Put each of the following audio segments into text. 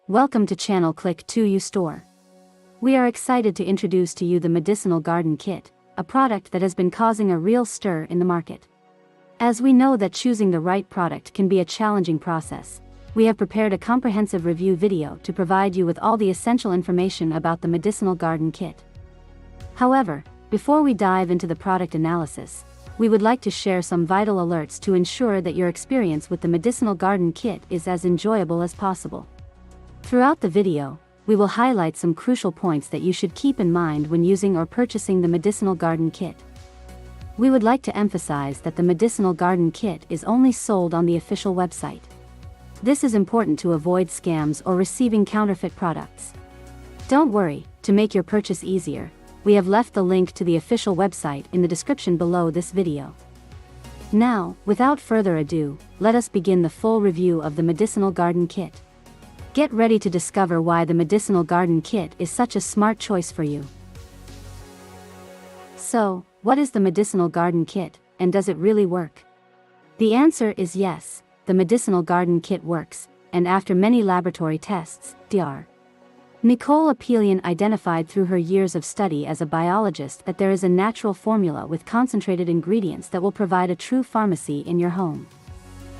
Welcome to channel Click to You Store. We are excited to introduce to you the Medicinal Garden Kit, a product that has been causing a real stir in the market. As we know that choosing the right product can be a challenging process, we have prepared a comprehensive review video to provide you with all the essential information about the Medicinal Garden Kit. However, before we dive into the product analysis, we would like to share some vital alerts to ensure that your experience with the Medicinal Garden Kit is as enjoyable as possible. Throughout the video, we will highlight some crucial points that you should keep in mind when using or purchasing the Medicinal Garden Kit. We would like to emphasize that the Medicinal Garden Kit is only sold on the official website. This is important to avoid scams or receiving counterfeit products. Don't worry, to make your purchase easier, we have left the link to the official website in the description below this video. Now, without further ado, let us begin the full review of the Medicinal Garden Kit. Get ready to discover why the Medicinal Garden Kit is such a smart choice for you. So, what is the Medicinal Garden Kit, and does it really work? The answer is yes, the Medicinal Garden Kit works, and after many laboratory tests, Dr. Nicole Apelian identified through her years of study as a biologist that there is a natural formula with concentrated ingredients that will provide a true pharmacy in your home.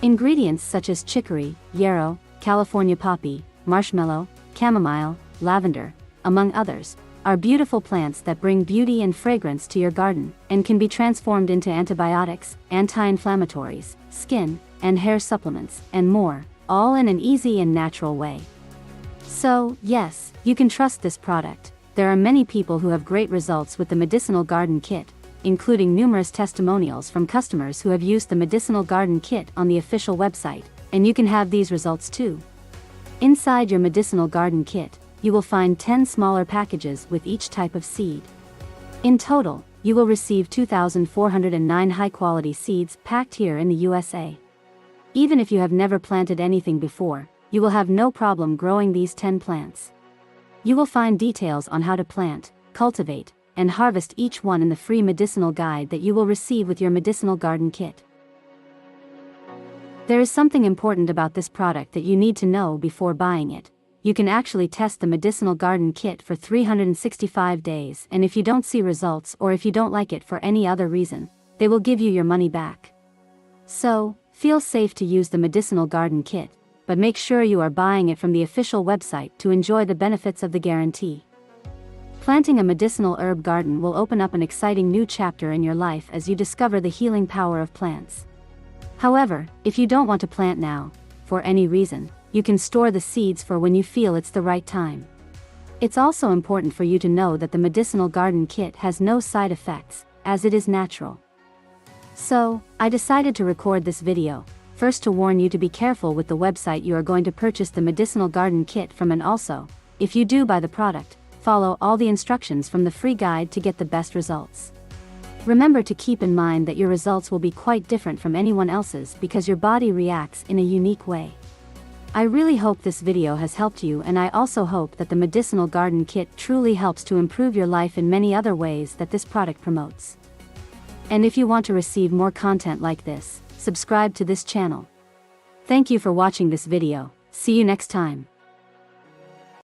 Ingredients such as chicory, yarrow, California poppy, marshmallow, chamomile, lavender, among others, are beautiful plants that bring beauty and fragrance to your garden, and can be transformed into antibiotics, anti-inflammatories, skin and hair supplements, and more, all in an easy and natural way. So, yes, you can trust this product. There are many people who have great results with the Medicinal Garden Kit, including numerous testimonials from customers who have used the Medicinal Garden Kit on the official website, and you can have these results too. Inside your Medicinal Garden Kit, you will find 10 smaller packages with each type of seed. In total, you will receive 2,409 high-quality seeds packed here in the USA. Even if you have never planted anything before, you will have no problem growing these 10 plants. You will find details on how to plant, cultivate, and harvest each one in the free medicinal guide that you will receive with your Medicinal Garden Kit. There is something important about this product that you need to know before buying it. You can actually test the Medicinal Garden Kit for 365 days, and if you don't see results or if you don't like it for any other reason, they will give you your money back. So, feel safe to use the Medicinal Garden Kit, but make sure you are buying it from the official website to enjoy the benefits of the guarantee. Planting a medicinal herb garden will open up an exciting new chapter in your life as you discover the healing power of plants. However, if you don't want to plant now, for any reason, you can store the seeds for when you feel it's the right time. It's also important for you to know that the Medicinal Garden Kit has no side effects, as it is natural. So, I decided to record this video, first to warn you to be careful with the website you are going to purchase the Medicinal Garden Kit from, and also, if you do buy the product, follow all the instructions from the free guide to get the best results. Remember to keep in mind that your results will be quite different from anyone else's because your body reacts in a unique way. I really hope this video has helped you, and I also hope that the Medicinal Garden Kit truly helps to improve your life in many other ways that this product promotes. And if you want to receive more content like this, subscribe to this channel. Thank you for watching this video. See you next time.